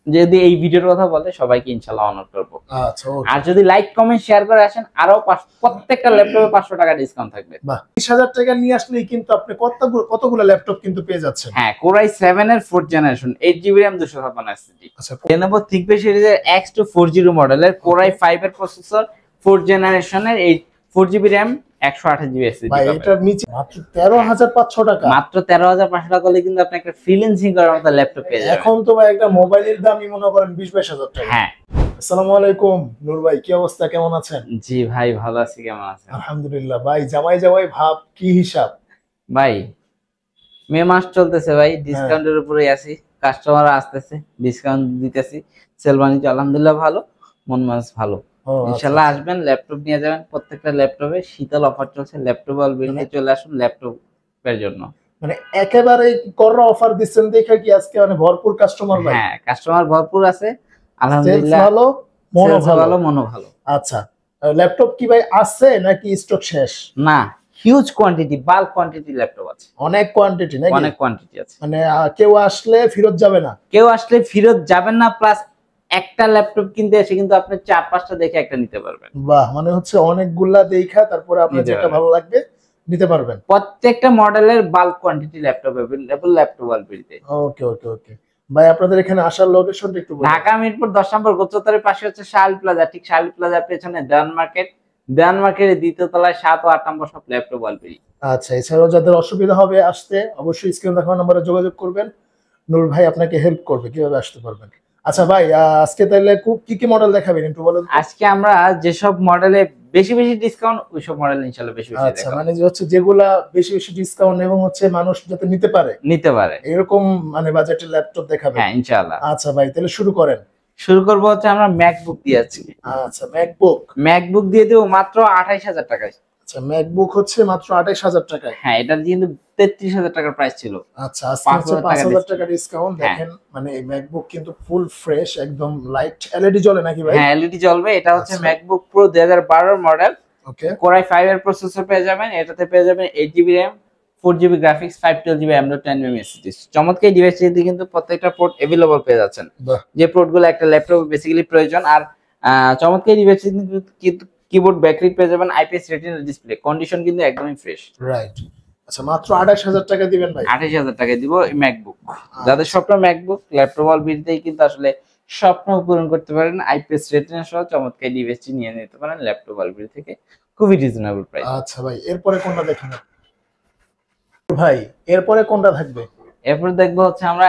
যদি এই ভিডিওর কথা বলে সবাইকে ইনশাআল্লাহ অনার করব। আচ্ছা ওকে। আর যদি লাইক কমেন্ট শেয়ার করে আসেন আরো প্রত্যেকটা ল্যাপটপে 500 টাকা ডিসকাউন্ট থাকবে। বাহ, 20,000 টাকা নিয়ে আসলেই কিন্তু আপনি কতগুলো ল্যাপটপ কিন্তু পেয়ে যাচ্ছেন। হ্যাঁ, Core i7 এর 4th generation 8GB RAM 256 SSD। আচ্ছা, Lenovo ThinkPad সিরিজের X240 মডেলের Core i5 এর প্রসেসর 4th জেনারেশনের 4GB RAM 128GB SSD। ভাই এটার নিচে মাত্র 13,500 টাকা। মাত্র 13,500 টাকা হলে কিন্তু আপনি একটা ফ্রিল্যান্সিং করার মতো ল্যাপটপ পেয়ে যাবেন। এখন তো ভাই একটা মোবাইলের দামই মনে করেন 20-22,000 টাকা। হ্যাঁ। আসসালামু আলাইকুম নূর ভাই, কি অবস্থা, কেমন আছেন? জি ভাই ভালো আছি, কেমন আছেন? আলহামদুলিল্লাহ। ভাই জামাই ভাব, কি হিসাব? ভাই মে মাস চলতেছে ভাই, ডিসকাউন্টের উপরেই আছি, কাস্টমার আসতেছে, ডিসকাউন্ট দিতেছি, সেল বাণিজ্য আলহামদুলিল্লাহ ভালো, মন মাস ভালো। ইনশাআল্লাহ আসবেন, ল্যাপটপ নিয়ে যাবেন। প্রত্যেকটা ল্যাপটপে শীতল অফার চলছে, ল্যাপটপ অলরেডি চলে আসুন ল্যাপটপের জন্য। মানে একেবারে কররা অফার দিচ্ছেন দেখে কি আজকে মানে ভরপুর কাস্টমার ভাই? হ্যাঁ, কাস্টমার ভরপুর আছে আলহামদুলিল্লাহ, ভালো, মনো ভালো। আচ্ছা, ল্যাপটপ কি ভাই আছে নাকি স্টক শেষ? না, huge quantity, bulk quantity laptop আছে, অনেক কোয়ান্টিটি নাকি? অনেক কোয়ান্টিটি আছে। মানে কেউ আসলে ফেরত যাবে না? কেউ আসলে ফেরত যাবেন না, প্লাস একটা ল্যাপটপ কিনতে এসে কিন্তু আপনি 4-5টা দেখে একটা নিতে পারবেন। বাহ, মানে হচ্ছে অনেকগুলা দেখা তারপরে আপনার যেটা ভালো লাগবে নিতে পারবেন। প্রত্যেকটা মডেলের bulk quantity laptop available laptop আলবিতে। ওকে ওকে ওকে ভাই, আপনাদের এখানে আসার লোকেশনটা একটু বলুন। ঢাকা মিরপুর 10 নম্বর গোচতারের পাশে হচ্ছে শাহলী প্লাজা, ঠিক শাহলী প্লাজার পেছনে দেওয়ান মার্কেটের দ্বিতীয় তলায় 7 ও 8 নম্বর সব ল্যাপটপ আলবিরি। আচ্ছা, এছাড়াও যাদের অসুবিধা হবে আসতে অবশ্যই স্ক্রিনে দেখানো নম্বরে যোগাযোগ করবেন, নূর ভাই আপনাকে হেল্প করবে কিভাবে আসতে পারবেন। আচ্ছা ভাই, আজকে তাহলে কি কি মডেল দেখাবেন একটু বলুন। আজকে আমরা যেসব মডেলে বেশি ডিসকাউন্ট ওইসব মডেল ইনশাআল্লাহ বেশি দেখাবো। আচ্ছা, মানে যে হচ্ছে যেগুলা বেশি ডিসকাউন্ট এবং হচ্ছে মানুষ যাতে নিতে পারে এরকম মানে বাজেটের ল্যাপটপ দেখাবেন। হ্যাঁ ইনশাআল্লাহ। আচ্ছা ভাই, তাহলে শুরু করেন। শুরু করব হচ্ছে আমরা ম্যাকবুক দিয়ে আছি। আচ্ছা, ম্যাকবুক দিয়ে দেব মাত্র 28,000 টাকায়। আচ্ছা, ম্যাকবুক হচ্ছে মাত্র 28,000 টাকায়। হ্যাঁ, এটা কিন্তু 33,000 টাকার প্রাইস ছিল। আচ্ছা, আজকে হচ্ছে 5,000 টাকা ডিসকাউন্ট। দেখেন মানে এই ম্যাকবুক কিন্তু ফুল ফ্রেশ, একদম লাইট এলইডি জ্বলে নাকি ভাই? হ্যাঁ, এলইডি জ্বলবে। এটা হচ্ছে ম্যাকবুক প্রো 2012 মডেল। ওকে, Core i5 এর প্রসেসর পেয়ে যাবেন, এটাতে পেয়ে যাবেন 8GB RAM, 4GB graphics, 512GB M.2 SSD। চমৎকার ডিভাইসটিতে কিন্তু প্রত্যেকটা পোর্ট अवेलेबल পেয়ে যাচ্ছেন, যে পোর্টগুলো একটা ল্যাপটপে বেসিক্যালি প্রয়োজন। আর চমৎকার ডিভাইসটিতে কিন্তু কিবোর্ড ব্যাকলাইট পেয়ে যাবেন, আইপিএস রেটিনা ডিসপ্লে, কন্ডিশন কিন্তু একদমই ফ্রেশ। রাইট। আচ্ছা, মাত্র 28,000 টাকা দিবেন ভাই? 28,000 টাকা দিব এই ম্যাকবুক। যাদের স্বপ্ন ম্যাকবুক, ল্যাপটপ অলবিতেই কিন্তু আসলে স্বপ্ন পূরণ করতে পারেন। আইপিএস রেটিনা সহ চমৎকার ডিভাইসটি নিয়ে নিতে পারেন ল্যাপটপ অলবির থেকে, খুবই রিজনেবল প্রাইস। আচ্ছা ভাই, এরপরে কোনটা দেখেন ভাই? এরপরে কোনটা থাকবে? এরপর দেখবো হচ্ছে আমরা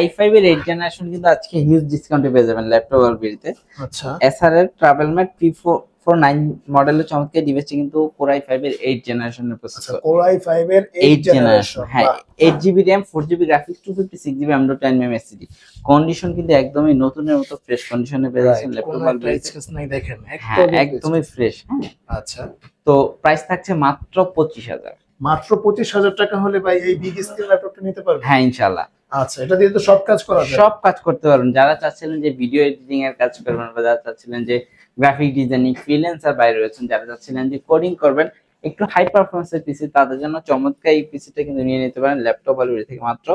i5 এর 8 জেনারেশন কিন্তু আজকে হিউজ ডিসকাউন্টে পেয়ে যাবেন ল্যাপটপ অলবিতে। আচ্ছা, এসআর ট্রাভেল ম্যাট P449 মডেলের চমৎকার ডিভাইসটি কিন্তু Core i5 এর 8 জেনারেশনের প্রসেসর। Core i5 এর 8 জেনারেশন, হ্যাঁ 8GB RAM, 4GB graphics, 256GB M.2 SSD। Condition কিন্তু একদমই নতুনের মতো ফ্রেশ কন্ডিশনে পেয়ে যাচ্ছেন ল্যাপটপ অলবিতে। দেখেন একদমই ফ্রেশ। আচ্ছা, তো প্রাইস থাকছে মাত্র 25,000। মাত্র 25,000 টাকা হলে ভাই এই বিগ স্ক্রিন ল্যাপটপটা নিতে পারবেন? হ্যাঁ ইনশাআল্লাহ। আচ্ছা, এটা দিয়ে তো সব কাজ করা যায়, সব কাজ করতে পারবেন। যারা চাচ্ছিলেন যে ভিডিও এডিটিং এর কাজ করবেন, বা যারা চাচ্ছিলেন যে গ্রাফিক ডিজাইনিং ফ্রিল্যান্সার বাইরে রয়েছেন, যারা চাচ্ছিলেন যে কোডিং করবেন একটু হাই পারফরম্যান্সের পিসি, তাদের জন্য চমৎকার এই পিসিটা কিন্তু নিয়ে নিতে পারেন ল্যাপটপ অলরেডি থেকে মাত্র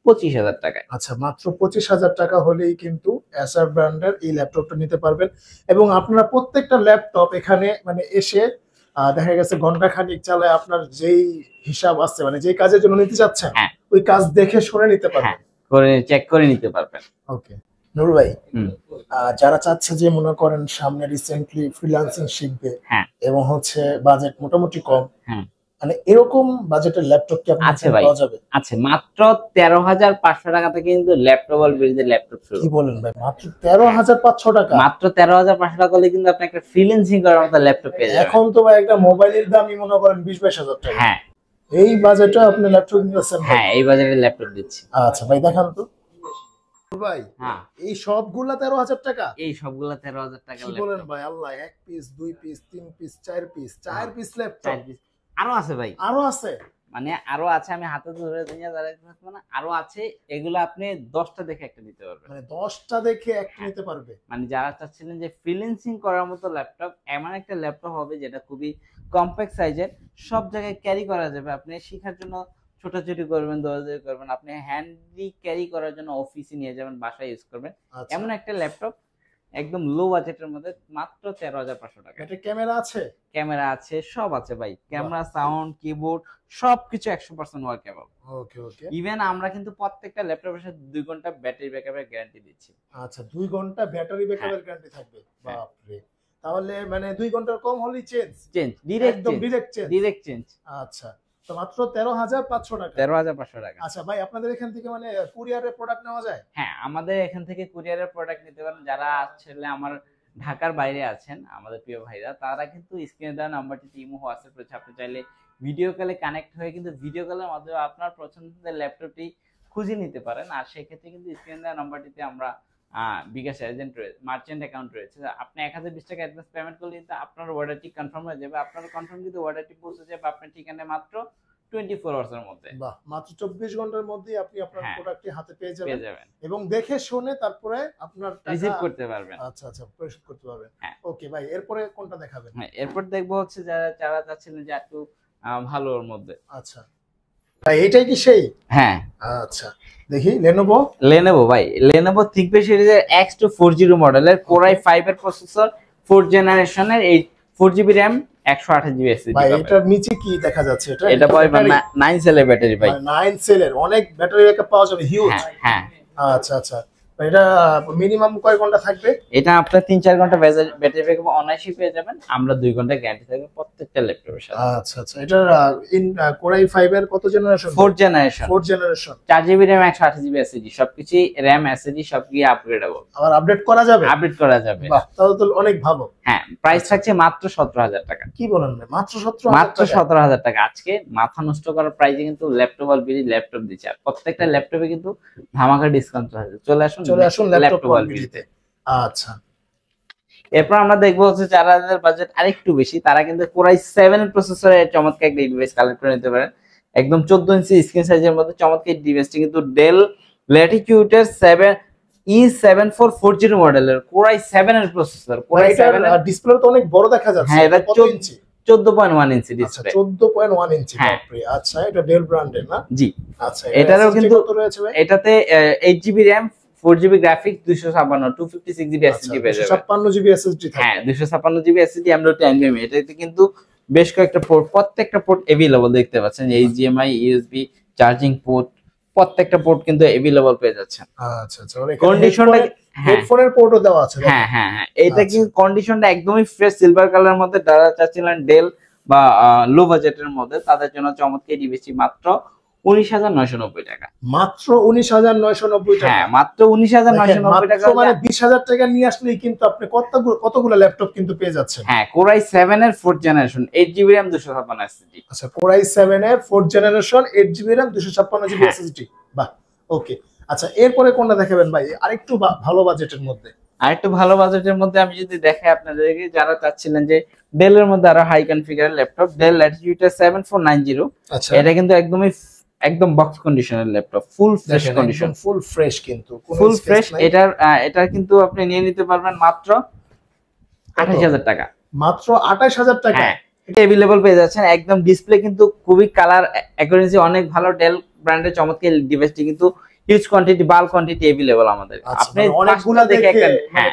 25,000 টাকায়। আচ্ছা, মাত্র 25,000 টাকা হলেই কিন্তু এসার ব্র্যান্ডের এই ল্যাপটপটা নিতে পারবেন। এবং আপনারা প্রত্যেকটা ল্যাপটপ এখানে মানে এসে দেখা গেছে ঘন্টা খানিক চালায় আপনার যেই হিসাব আছে মানে যেই কাজের জন্য নিতে যাচ্ছেন ওই কাজ দেখে শুনে নিতে পারবেন, করে চেক করে নিতে পারবেন। ওকে নূর ভাই, যারা চাচ্ছে যে মনে করেন সামনে রিসেন্টলি ফ্রিল্যান্সিং শিখবে এবং হচ্ছে বাজেট মোটামুটি কম, মানে এরকম বাজেটের ল্যাপটপ কি আপনার কাছে পাওয়া যাবে? আছে, মাত্র 13,500 টাকা থেকে কিন্তু ল্যাপটপ অলবিতে ল্যাপটপ শুরু। কি বলেন ভাই, মাত্র 13,500 টাকা? মাত্র 13,500 টাকা হলে কিন্তু আপনি একটা ফ্রিল্যান্সিং করার মতো ল্যাপটপ পেয়ে যাবেন। এখন তো ভাই একটা মোবাইলের দামই মনে করেন 20-22,000 টাকা। হ্যাঁ, এই বাজেটে আপনি ল্যাপটপ নিতেছেন? হ্যাঁ এই বাজেটে ল্যাপটপ দিচ্ছি। আচ্ছা ভাই, দেখান তো ভাই। হ্যাঁ, এই সবগুলা 13,000 টাকা? এই সবগুলা 13,000 টাকা। কি বলেন ভাই, আল্লাহ, 1 piece 2 piece 3 piece 4 piece 4 piece laptop আরো আছে ভাই, আরো আছে? মানে আরো আছে, আমি হাতে ধরে দিয়ে দাঁড়াইতে থাকবো না, আরো আছে। এগুলো আপনি 10টা দেখে একটা নিতে পারবেন, মানে 10টা দেখে একটা নিতে পারবে। মানে যারা চাচ্ছিলেন যে ফ্রিল্যান্সিং করার মতো ল্যাপটপ, এমন একটা ল্যাপটপ হবে যেটা খুবই কম্প্যাক্ট সাইজের, সব জায়গায় ক্যারি করা যাবে। আপনি শেখার জন্য ছোটাছুটি করবেন, দৌড়াদৌড়ি করবেন, আপনি হ্যান্ডি ক্যারি করার জন্য অফিসে নিয়ে যাবেন, বাসায় ইউজ করবেন, এমন একটা ল্যাপটপ একদম লো বাজেটের মধ্যে মাত্র 13,500 টাকা। এটা ক্যামেরা আছে? ক্যামেরা আছে, সব আছে ভাই, ক্যামেরা, সাউন্ড, কিবোর্ড সবকিছু 100% ওয়ার্কেবল। ওকে ওকে। ইভেন আমরা কিন্তু প্রত্যেকটা ল্যাপটপের সাথে 2 ঘন্টা ব্যাটারি ব্যাকআপের গ্যারান্টি দিচ্ছি। আচ্ছা 2 ঘন্টা ব্যাটারি ব্যাকআপের গ্যারান্টি থাকবে? বাপরে, তাহলে মানে 2 ঘন্টার কম হলেই চেঞ্জ? ডিরেক্ট একদম ডিরেক্ট চেঞ্জ। আচ্ছা, তো মাত্র 13,500 টাকা। 13,500 টাকা। আচ্ছা ভাই, আপনাদের এখান থেকে মানে কুরিয়ারের প্রোডাক্ট নেওয়া যায়? হ্যাঁ, আমাদের এখান থেকে কুরিয়ারের প্রোডাক্ট নিতে পারেন। যারা আসলে আমার ঢাকার বাইরে আছেন আমাদের প্রিয় ভাইরা, তারা কিন্তু স্ক্রিনে দেওয়া নাম্বারটিতে ইমো, হোয়াটসঅ্যাপ রয়েছে, আপনি চাইলে ভিডিও কলে কানেক্ট হয়ে কিন্তু ভিডিও কলের মাধ্যমে আপনার পছন্দের ল্যাপটপটি খুঁজে নিতে পারেন। আর সেক্ষেত্রে কিন্তু স্ক্রিনে দেওয়া নাম্বারটিতে আমরা বিকাশ এজেন্ট রয়েছে, মার্চেন্ট অ্যাকাউন্ট রয়েছে, আপনি 1020 টাকা অ্যাডভান্স পেমেন্ট করলে কিন্তু আপনার অর্ডারটি কনফার্ম হয়ে যাবে। আপনার কনফার্ম কিন্তু অর্ডারটি পৌঁছে যাবে আপনার ঠিকানায় মাত্র 24 আওয়ার্সের মধ্যে। বাহ, মাত্র 24 ঘন্টার মধ্যে আপনি আপনার প্রোডাক্টটি হাতে পেয়ে যাবেন এবং দেখে শুনে তারপরে আপনার টাকা রিসিভ করতে পারবেন। আচ্ছা আচ্ছা, পরিশোধ করতে পারবেন। ওকে ভাই, এরপরে কোনটা দেখাবেন? এরপর দেখবো হচ্ছে যারা চাচ্ছিলেন যে একটু ভালোর মধ্যে। আচ্ছা ভাই, এটাই কি সেই? হ্যাঁ। আচ্ছা দেখি, লেনোভো ভাই, লেনোভো থিংকপ্যাড সিরিজের X240 মডেলের Core i5 এর প্রসেসর, 4th জেনারেশনের, 4GB RAM, 128GB SSD। ভাই এটার নিচে কি দেখা যাচ্ছে? এটা ভাই 9 সেলের ব্যাটারি ভাই। 9 সেলের অনেক ব্যাটারি ব্যাকআপ পাওয়া যাবে, হিউজ। হ্যাঁ। আচ্ছা আচ্ছা, এটা মিনিমাম কয় ঘন্টা থাকবে? এটা আপনার 3-4 ঘন্টা ব্যাটারি ব্যাকআপ অনায়াসই পেয়ে যাবেন। আমরা 2 ঘন্টা গ্যারান্টি থাকবে প্রত্যেকটা ল্যাপটপের সাথে। আচ্ছা আচ্ছা, এটা Core i5 এর কত generation? 4th generation. 4GB RAM, 128GB SSD, সবকিছু RAM SSD সবকি আপগ্রেডেবল। আবার আপডেট করা যাবে? আপডেট করা যাবে। বাহ, তাহলে তো অনেক ভালো। হ্যাঁ, প্রাইস থাকছে মাত্র 17,000 টাকা। কি বলেন ভাই, মাত্র 17,000 টাকা। আজকে মাথা নষ্ট করার প্রাইসে কিন্তু ল্যাপটপ আর বিডি ল্যাপটপ দিচ্ছে। আর প্রত্যেকটা ল্যাপটপে কিন্তু ধামাকা ডিসকাউন্ট আছে। চলে আসুন ল্যাপটপ আর বিডিতে। আচ্ছা, এরপর আমরা দেখবো হচ্ছে যাদের বাজেট আরেকটু বেশি, তারা কিন্তু Core i7 এর প্রসেসরের চমৎকার একটা ডিভাইস কালেক্ট করে নিতে পারেন। একদম 14 ইঞ্চি স্ক্রিন সাইজের মধ্যে চমৎকার এই ডিভাইসটি কিন্তু ডেল ল্যাটিটিউডের E7440 মডেলের Core i7 এর প্রসেসর। Core i7 এর ডিসপ্লে তো অনেক বড় দেখা যাচ্ছে। হ্যাঁ, এটা 14.1 ইঞ্চি ডিসপ্লে। 14.1 ইঞ্চি, বাপরে। আচ্ছা, এটা ডেল ব্র্যান্ডের না? জি। আচ্ছা, এটারও কিন্তু এটাতে 8GB RAM, 4GB graphics, 256GB SSD পেয়ে যাবেন। 256GB SSD থাকে। হ্যাঁ, 256GB SSD M.2 এটাতে কিন্তু বেশ কয়েকটা পোর্ট, প্রত্যেকটা পোর্ট अवेलेबल দেখতে পাচ্ছেন। HDMI, USB, চার্জিং পোর্ট, প্রত্যেকটা পোর্ট কিন্তু अवेलेबल পেয়ে যাচ্ছেন। আচ্ছা আচ্ছা, কন্ডিশনটা হেডফোনের পোর্টও দেওয়া আছে। হ্যাঁ, এটা কিন্তু কন্ডিশনটা একদমই ফ্রেশ সিলভার কালারের মধ্যে। যারা চাচ্ছিলেন ডেল বা লো বাজেটের মধ্যে, তাদের জন্য চমৎকার ডিভাইসটি মাত্র 19,990 টাকা। মাত্র 19,990 টাকা? হ্যাঁ, মাত্র 19,990 টাকা। মানে 20,000 টাকা নিয়ে আসলেই কিন্তু আপনি কতগুলো ল্যাপটপ কিন্তু পেয়ে যাচ্ছেন। হ্যাঁ, Core i7 এর 4th generation, 8GB RAM, 256 SSD। আচ্ছা, Core i7 এর 4th generation, 8GB RAM, 256GB SSD। বাহ, ওকে। আচ্ছা, এরপরে কোনটা দেখাবেন ভাই আরেকটু ভালো বাজেটের মধ্যে? আরেকটু ভালো বাজেটের মধ্যে আমি যদি দেখাই আপনাদেরকে, যারা চাচ্ছিলেন যে ডেলের মধ্যে আরো high configure laptop, Dell Latitude 7490। আচ্ছা, এটা কিন্তু একদম বক্স কন্ডিশনের laptop, full fresh condition, full fresh কিন্তু ফুল ফ্রেশ। এটা কিন্তু আপনি নিয়ে নিতে পারবেন মাত্র 28,000 টাকা। মাত্র 28,000 টাকা? হ্যাঁ, এটা अवेलेबल পেয়ে যাচ্ছেন। একদম ডিসপ্লে কিন্তু খুবই কালার অ্যাকুরেসি অনেক ভালো। ডেল ব্র্যান্ডের চমৎকার ডিভাইসটি কিন্তু huge quantity, bulk quantity available আমাদের। আপনি অনেকগুলো দেখে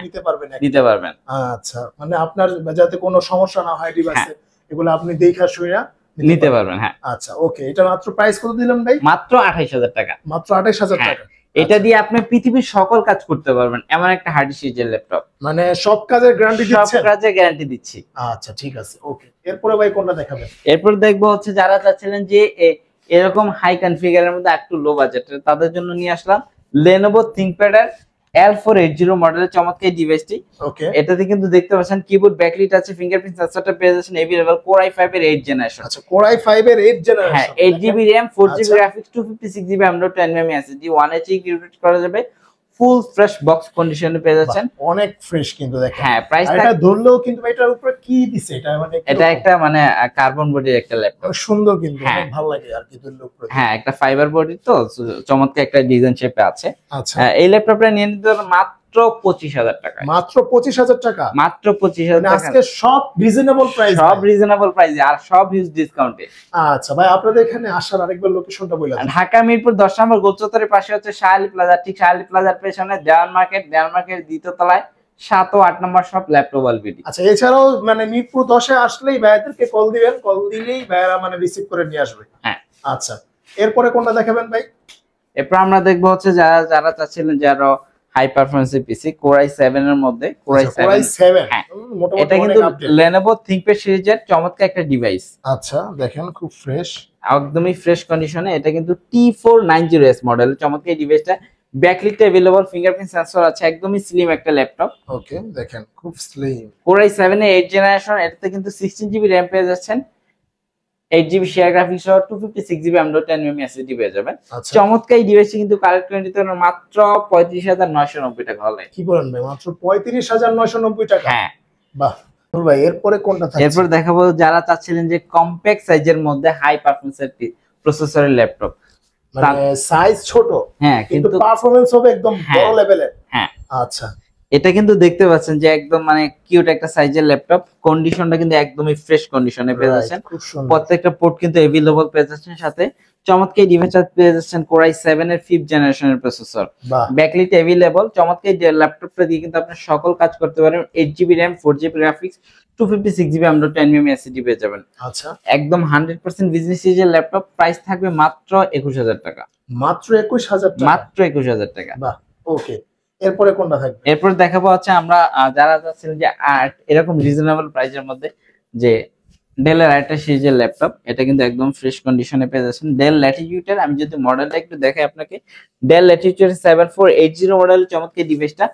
নিতে পারবেন। আচ্ছা, মানে আপনার যাতে কোনো সমস্যা না হয় ডিভাইসে, এগুলো আপনি দেখা শুনে নিতে পারবেন। হ্যাঁ, আচ্ছা, ওকে। এটা মাত্র প্রাইস কত দিলাম ভাই? মাত্র 28,000 টাকা। মাত্র 28,000 টাকা। এটা দিয়ে আপনি পৃথিবীর সকল কাজ করতে পারবেন, এমন একটা হার্ড সিরিজের ল্যাপটপ। মানে সব কাজের গ্যারান্টি দিচ্ছেন? সব কাজের গ্যারান্টি দিচ্ছি। আচ্ছা, ঠিক আছে, ওকে। এরপরে ভাই কোনটা দেখাবেন? এরপর দেখবো হচ্ছে যারা চাচ্ছিলেন যে এরকম হাই কনফিগারের মধ্যে একটু লো বাজেটের, তাদের জন্য নিয়ে আসলাম Lenovo ThinkPad এর L480 মডেলের চমৎকার ডিভাইসটি। ওকে, এটাতে কিন্তু দেখতে পাচ্ছেন কিবোর্ড ব্যাকলিট আছে, ফিঙ্গারপ্রিন্ট সেন্সরটা পেয়ে যাচ্ছেন अवेलेबल। Core i5 এর 8th জেনারেশন। আচ্ছা, Core i5 এর 8th জেনারেশন। হ্যাঁ, 8GB RAM, 4GB graphics, 256GB M.2 SSD, 1HE read করা যাবে। ফুল ফ্রেশ বক্স কন্ডিশনে পেয়ে যাচ্ছেন। অনেক ফ্রেশ কিন্তু দেখেন। হ্যাঁ, প্রাইস এটা ধরলেও কিন্তু এটার উপরে কি দিছে? এটা মানে এটা একটা মানে কার্বন বডির একটা ল্যাপটপ, সুন্দর কিন্তু অনেক ভালো লাগে আর কি ধরলে উপরে। হ্যাঁ, একটা ফাইবার বডি তো চমৎকার একটা ডিজাইন শেপে আছে। আচ্ছা, এই ল্যাপটপটা নিয়ে নিতে মাত্র মাত্র 25,000 টাকা। মাত্র 25,000 টাকা, মাত্র 25,000 টাকা। আজকে সব রিজনেবল প্রাইস, সব রিজনেবল প্রাইসে আর সব হিউজ ডিসকাউন্টে। আচ্ছা ভাই, আপনাদের এখানে আসার আরেকবার লোকেশনটা বলে দেন। ঢাকা মিরপুর 10 নম্বর গোলচত্বরের পাশে হচ্ছে শাহালি প্লাজা, ঠিক শাহালি প্লাজার পেছনে দেওয়ান মার্কেট, দেওয়ান মার্কেটের দ্বিতীয় তলায় 7 ও 8 নম্বর শপ ল্যাপটপ এলবিডি। আচ্ছা, এছাড়াও মানে মিরপুর 10-এ আসলেই ভাইয়াদেরকে কল দিবেন, কল দিলেই ভাইয়ারা মানে রিসিভ করে নিয়ে আসবে। হ্যাঁ। আচ্ছা, এরপরে কোনটা দেখাবেন ভাই? এরপর আমরা দেখবো হচ্ছে যারা চাচ্ছিলেন যারা হাই পারফরম্যান্স পিসি Core i7 এর মধ্যে, Core i7 হ্যাঁ, এটা কিন্তু Lenovo ThinkPad সিরিজের চমৎকার একটা ডিভাইস। আচ্ছা, দেখেন খুব ফ্রেশ, একদমই ফ্রেশ কন্ডিশনে। এটা কিন্তু T490S মডেল, চমৎকার এই ডিভাইসটা। ব্যাকলিট अवेलेबल, ফিঙ্গারপ্রিন্ট সেন্সর আছে, একদমই স্লিম একটা ল্যাপটপ। ওকে, দেখেন খুব স্লিম। Core i7 এর 8 জেনারেশন, এটাতে কিন্তু 16GB RAM পেয়ে যাচ্ছেন, 8GB শেয়ার গ্রাফিক্স সহ 256GB M.2 SSD পেয়ে যাবেন। চমৎকার এই ডিভাইসটি কিন্তু কালেক্ট করে নিতে পারেন মাত্র 35,990 টাকা হলে। কি বলেন ভাই, মাত্র 35,990 টাকা? হ্যাঁ। বাহ ভাই, এরপরে কোনটা থাকছে? এরপর দেখাবো যারা চাচ্ছিলেন যে কম্প্যাক্ট সাইজের মধ্যে হাই পারফরম্যান্সের প্রসেসরের ল্যাপটপ, মানে সাইজ ছোট হ্যাঁ কিন্তু পারফরম্যান্স হবে একদম বড় লেভেলের। হ্যাঁ। আচ্ছা, এটা কিন্তু দেখতে পাচ্ছেন যে একদম মানে কিউট একটা সাইজের ল্যাপটপ। কন্ডিশনটা কিন্তু একদমই ফ্রেশ কন্ডিশনে পেয়ে যাচ্ছেন। প্রত্যেকটা পোর্ট কিন্তু अवेलेबल পেয়ে যাচ্ছেন, সাথে চমৎকার ডিভাইস পেয়ে যাচ্ছেন Core i7 এর 5th জেনারেশনের প্রসেসর। ব্যাকলিট अवेलेबल, চমৎকার ল্যাপটপটা দিয়ে কিন্তু আপনি সকল কাজ করতে পারেন। 8GB RAM, 4GB graphics, 256GB M.2 SSD পেয়ে যাবেন। আচ্ছা, একদম 100% বিজনেস সিরিজের ল্যাপটপ। প্রাইস থাকবে মাত্র 21,000 টাকা। মাত্র 21,000 টাকা? মাত্র 21,000 টাকা। বাহ, ওকে। এরপরে কোনটা থাকবে? এরপর দেখাবো হচ্ছে আমরা যারা চাচ্ছিলেন যে এরকম রিজনেবল প্রাইসের মধ্যে যে ডেলের আরেকটা সিরিজের ল্যাপটপ, এটা কিন্তু একদম ফ্রেশ কন্ডিশনে পেয়ে যাচ্ছেন। ডেল ল্যাটিটিউডের, আমি যদি মডেলটা একটু দেখাই আপনাকে, ডেল ল্যাটিটিউড 7480 মডেল চমৎকার ডিভাইসটা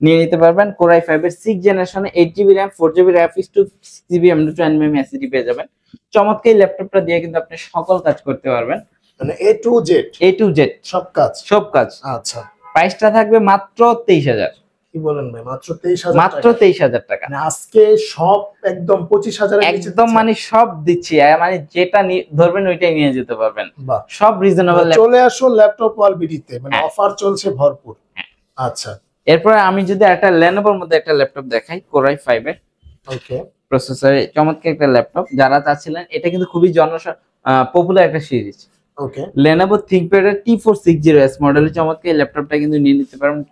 নিয়ে নিতে পারবেন। Core i5 এর 6th জেনারেশনে 8GB RAM, 4GB graphics, 256GB M.2 SSD পেয়ে যাবেন। চমৎকার ল্যাপটপটা দিয়ে কিন্তু আপনি সকল কাজ করতে পারবেন, মানে A to Z সব কাজ। আচ্ছা, প্রাইসটা থাকবে মাত্র 23,000। কি বলেন ভাই, মাত্র 23,000? মাত্র 23,000 টাকা। মানে আজকে সব একদম 25,000 এর নিচে একদম মানে সব দিচ্ছি, মানে যেটা ধরবেন ওইটাই নিয়ে যেতে পারবেন। সব রিজনেবল। চলে আসুন ল্যাপটপ ওয়ালবিডিতে, মানে অফার চলছে ভরপুর। আচ্ছা, এরপর আমি যদি একটা Lenovoর মধ্যে একটা ল্যাপটপ দেখাই, Core i5 এর ওকে প্রসেসরে চমৎকার একটা ল্যাপটপ। যারা চাচ্ছিলেন, এটা কিন্তু খুবই পপুলার একটা সিরিজ। ওকে, Lenovo ThinkPad এর T460S মডেলের চমৎকার ল্যাপটপটা কিন্তু নিয়ে নিতে পারবেন।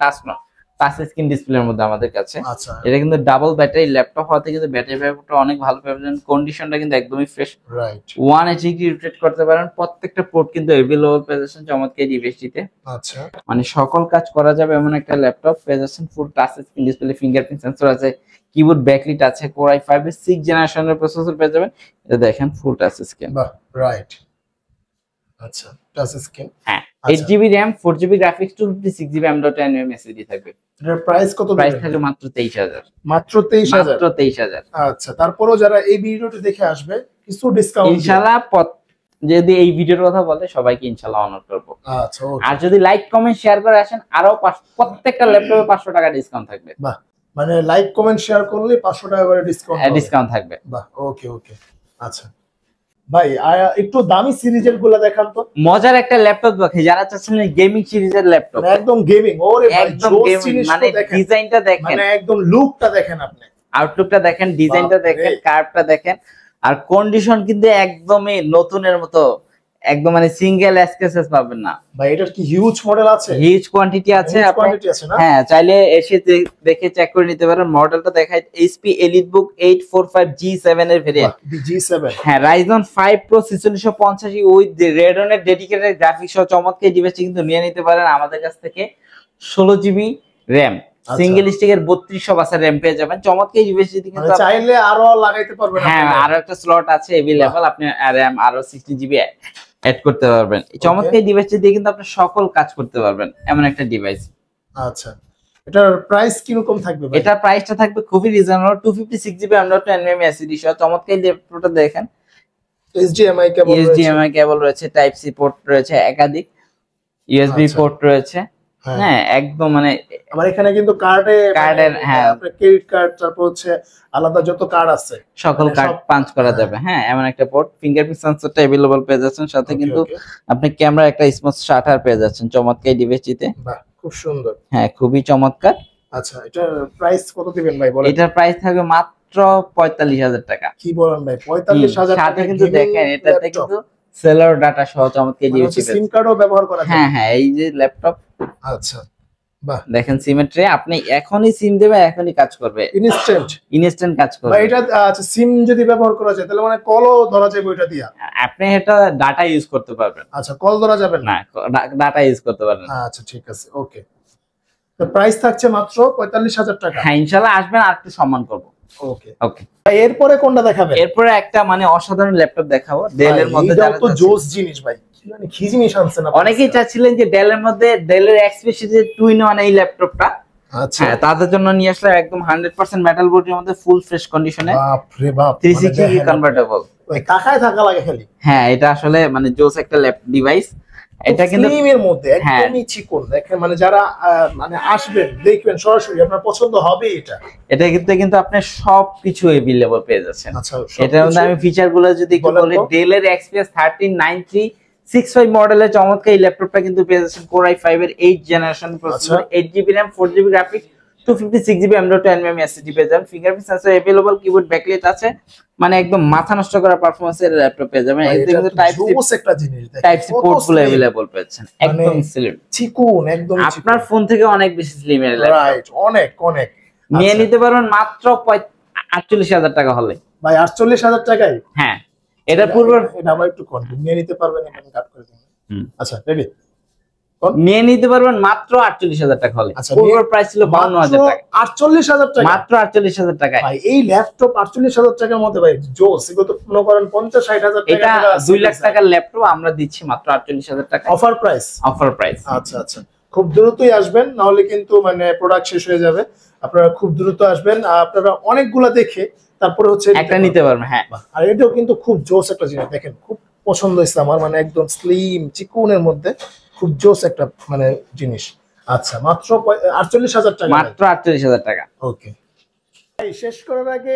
টাচ স্ক্রিন ডিসপ্লের মধ্যে আমাদের কাছে। আচ্ছা, এটা কিন্তু ডাবল ব্যাটারি ল্যাপটপ হওয়াতে কিন্তু ব্যাটারি ব্যাকআপটা অনেক ভালো পাবেন। কন্ডিশনটা কিন্তু একদমই ফ্রেশ। রাইট, 180 ডিগ্রি রোটেট করতে পারেন। প্রত্যেকটা পোর্ট কিন্তু अवेलेबल পেয়ে যাচ্ছেন চমৎকার এই ডিভাইসটিতে। আচ্ছা, মানে সকল কাজ করা যাবে এমন একটা ল্যাপটপ পেয়ে যাচ্ছেন। ফুল touch screen display, fingerprint sensor আছে, কিবোর্ড ব্যাকলিট আছে। Core i5 এর 6th জেনারেশনের প্রসেসর পেয়ে যাবেন। এটা দেখেন ফুল টাচ স্ক্রিন। বাহ, রাইট। আচ্ছা, টাচ স্ক্রিন। হ্যাঁ, 8GB RAM, 4GB graphics, 256GB M.2 SSD থাকবে। এটার প্রাইস কত? প্রাইস থাকবে মাত্র 23,000। মাত্র 23,000? মাত্র 23,000। আচ্ছা, তারপরও যারা এই ভিডিওটি দেখে আসবে কিছু ডিসকাউন্ট ইনশাআল্লাহ, যদি এই ভিডিওর কথা বলে সবাইকে ইনশাআল্লাহ অনার করব। আচ্ছা, ওকে। আর যদি লাইক কমেন্ট শেয়ার করে আসেন, আরো প্রত্যেকটা ল্যাপটপে 500 টাকা ডিসকাউন্ট থাকবে। বাহ, মানে লাইক কমেন্ট শেয়ার করলে 500 টাকা করে ডিসকাউন্ট থাকবে। বাহ, ওকে। আচ্ছা ভাই, একটু দামি সিরিজের গুলা দেখান তো। মজার একটা ল্যাপটপ দেখে যারা চাচ্ছেন গেমিং সিরিজের ল্যাপটপ, একদম গেমিং। ওরে ভাই, একদম গেমিং, মানে ডিজাইনটা দেখেন, মানে একদম লুকটা দেখেন, আপনি আউটলুকটা দেখেন, ডিজাইনটা দেখেন, কার্ভটা দেখেন, আর কন্ডিশন কিন্তু একদমই নতুনের মতো। একদম মানে সিঙ্গেল স্ক্র্যাচেস পাবেন না ভাই। এটার কি হিউজ মডেল আছে? হিউজ কোয়ান্টিটি আছে। হ্যাঁ, চাইলে এসে দেখে চেক করে নিতে পারেন। মডেলটা দেখাই, HP EliteBook 845G7 এর ভেরিয়েন্ট। G7, হ্যাঁ, Ryzen 5 Pro 4650 উইথ রেডনের ডেডিকেটেড গ্রাফিক্স সহ চমৎকার ডিভাইসটি কিন্তু নিয়ে নিতে পারেন আমাদের কাছ থেকে। 16GB RAM, সিঙ্গেল স্টিকের 3200 বাসের RAM পেয়ে যাবেন। চমৎকার ডিভাইসটি কিন্তু চাইলে আরো লাগাইতে পারবেন। হ্যাঁ, আরো একটা স্লট আছে अवेलेबल, আপনি RAM আরো 16GB অ্যাড করতে পারবেন। এই চমৎকার ডিভাইসটি দিয়ে কিন্তু আপনি সকল কাজ করতে পারবেন, এমন একটা ডিভাইস। আচ্ছা, এটার প্রাইস কি রকম থাকবে ভাই? এটা প্রাইসটা থাকবে খুবই রিজনেবল, 256GB M.2 SSD সহ। চমৎকার ল্যাপটপটা দেখেন, HDMI কেবল রয়েছে, টাইপ সি পোর্ট রয়েছে, একাধিক USB পোর্ট রয়েছে। হ্যাঁ, একদম মানে আমার এখানে কিন্তু কার্ডের হ্যাঁ, ক্রেডিট কার্ড, তারপর হচ্ছে আলাদা যত কার্ড আছে সকল কার্ড পাঞ্চ করা যাবে। হ্যাঁ, এমন একটা পোর্ট। ফিঙ্গারপ্রিন্ট সেন্সরটা अवेलेबल পেয়ে যাচ্ছেন, সাথে কিন্তু আপনি ক্যামেরা একটা স্মুথ শাটার পেয়ে যাচ্ছেন চমৎকার ডিভাইসটিতে। বাহ, খুব সুন্দর। হ্যাঁ, খুবই চমৎকার। আচ্ছা, এটার প্রাইস কত দিবেন ভাই বলেন? এটার প্রাইস থাকবে মাত্র 45,000 টাকা। কি বলেন ভাই, 45,000 সাথে টাকা কিন্তু দেখেন এটাতে কিন্তু সেলার ডাটা সহ চমৎকার ডিভাইস সিম কার্ডও ব্যবহার করা যায়? হ্যাঁ হ্যাঁ, এই যে ল্যাপটপ আচ্ছা, বাহ, দেখেন সিমেট্রি, আপনি এখনই সিম দেবে এখনই কাজ করবে, ইনস্ট্যান্ট কাজ করবে। ভাই এটা আচ্ছা, সিম যদি ব্যবহার করা যায় তাহলে মানে কলও ধরা যাবে ওইটা দিয়া? আপনি এটা ডাটা ইউজ করতে পারবেন। আচ্ছা, কল ধরা যাবে না? না, ডাটা ইউজ করতে পারবেন। আচ্ছা ঠিক আছে, ওকে। তো প্রাইস থাকছে মাত্র 45,000 টাকা। হ্যাঁ, ইনশাআল্লাহ আসবেন আর একটু সম্মান করব। ওকে ওকে, এরপরে কোনটা দেখাবেন? এরপরে একটা মানে অসাধারণ ল্যাপটপ দেখাবো ডেল এর মধ্যে। এটা তো জোস জিনিস ভাই, মানে কি জিনিস আনছেন আপনি? অনেকেই চাচ্ছিলেন যে ডেল এর মধ্যে ডেলের এক্সপেশন যে 2-in-1 এই ল্যাপটপটা, আচ্ছা হ্যাঁ তাদের জন্য নিয়ে আসলে একদম 100% মেটাল বডির মধ্যে ফুল ফ্রেশ কন্ডিশনে, বাপ রে বাপ, 360 কনভার্টেবল। ওই কাকায় থাকা লাগে খালি। হ্যাঁ, এটা আসলে মানে জোস একটা ল্যাপ ডিভাইস। এটা কিন্তু স্লিমের মধ্যে একদমই চিকন, দেখেন মানে যারা মানে আসবেন দেখবেন সরাসরি আপনার পছন্দ হবে। এটা কিন্তু আপনি সবকিছু अवेलेबल পেয়ে যাচ্ছেন। আচ্ছা, এটার মধ্যে আমি ফিচার গুলো যদি বলি, ডেল এর XPS 139365 মডেলের চমৎকার এই ল্যাপটপটা কিন্তু পেয়ে যাচ্ছেন কোর i5 এর 8 generation processor, 8GB RAM, 4GB graphics, 256GB M.2 SSD পেয়ে যাবেন। Fingerprint sensor available, keyboard backlight আছে, মানে একদম মাথা নষ্ট করা পারফরম্যান্সের ল্যাপটপ পেয়ে যাবেন। এতে কিন্তু টাইপ সি পোর্ট গুলো अवेलेबल পেয়েছেন, একদম স্লিম চিকন, একদম আপনার ফোন থেকে অনেক বেশি স্লিম এর ল্যাপটপ, রাইট, অনেক অনেক। নিয়ে নিতে পারবেন মাত্র 48,000 টাকা হলে। ভাই 48,000 টাকায়? হ্যাঁ, এটা পূর্ব এটা আবার একটু কন্টিনিউ নিয়ে নিতে পারবেন, এখানে কাট করে দিন। আচ্ছা রেডি, নিয়ে নিতে পারবেন মাত্র 48,000 টাকা হলে। পূর্ব প্রাইস ছিল 52,000 টাকা, 48,000 টাকা মাত্র 48,000 টাকায়। ভাই এই ল্যাপটপ 48,000 টাকার মধ্যে ভাই জোস। এগুলো তো মনে করেন 50-60,000 টাকা। এটা 2 লাখ টাকার ল্যাপটপ আমরা দিচ্ছি মাত্র 48,000 টাকা, অফার প্রাইস। আচ্ছা আচ্ছা, খুব দ্রুতই আসবেন, না হলে কিন্তু মানে প্রোডাক্ট শেষ হয়ে যাবে। আপনারা খুব দ্রুত আসবেন, আপনারা অনেকগুলা দেখে তারপরে হচ্ছে একটা নিতে পারবেন। হ্যাঁ, আর এটাও কিন্তু খুব জোস একটা জিনিস, দেখেন খুব পছন্দ হয়েছে আমার, মানে একদম স্লিম চিকনের মধ্যে খুব জোস একটা মানে জিনিস। আচ্ছা, মাত্র 48,000 টাকা, মাত্র 48,000 টাকা। ওকে, শেষ করার আগে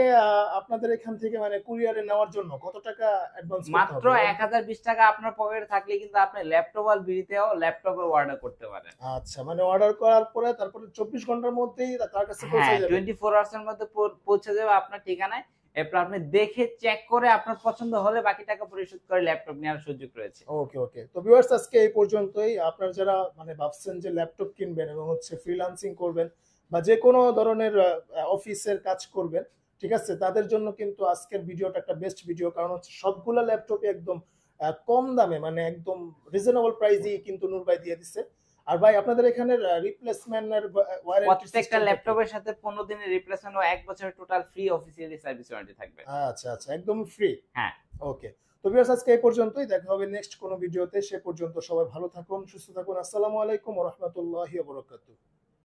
আপনাদের এখান থেকে মানে কুরিয়ারে নেওয়ার জন্য কত টাকা অ্যাডভান্স করতে হবে? মাত্র 1020 টাকা আপনার পকেটে থাকলে কিন্তু আপনি ল্যাপটপ আর বিড়িতেও ল্যাপটপে অর্ডার করতে পারেন। আচ্ছা, মানে অর্ডার করার পরে তারপরে 24 ঘন্টার মধ্যেই তার কাছে পৌঁছে যাবে? 24 আওয়ার্স এর মধ্যে পৌঁছে যাবে আপনার ঠিকানায়। এরপর আপনি দেখে চেক করে আপনার পছন্দ হলে বাকি টাকা পরিশোধ করে ল্যাপটপ নেওয়ার সুযোগ রয়েছে। ওকে ওকে, তো ভিউয়ার্স আজকে এই পর্যন্তই। আপনারা যারা মানে ভাবছেন যে ল্যাপটপ কিনবেন এবং হচ্ছে ফ্রিল্যান্সিং করবেন বা যে কোনো ধরনের অফিসের কাজ করবেন, ঠিক আছে, তাদের জন্য কিন্তু আজকের ভিডিওটা একটা বেস্ট ভিডিও, কারণ হচ্ছে সবগুলো ল্যাপটপই একদম কম দামে, মানে একদম রিজনেবল প্রাইসেই কিন্তু নূর ভাই দিয়ে দিচ্ছে। আর ভাই আপনাদের এখানে রিপ্লেসমেন্টের ওয়ারেন্টি, প্রত্যেকটা ল্যাপটপের সাথে 15 দিনের রিপ্লেসমেন্ট ও 1 বছরের total free officially service warranty থাকবে। আচ্ছা আচ্ছা, একদম ফ্রি। হ্যাঁ, ওকে, তো ভিউয়ার্স আজকে এই পর্যন্তই, দেখা হবে নেক্সট কোনো ভিডিওতে। সে পর্যন্ত সবাই ভালো থাকুন, সুস্থ থাকুন। আসসালামু আলাইকুম ওয়া রাহমাতুল্লাহি ওয়া বারাকাতুহু।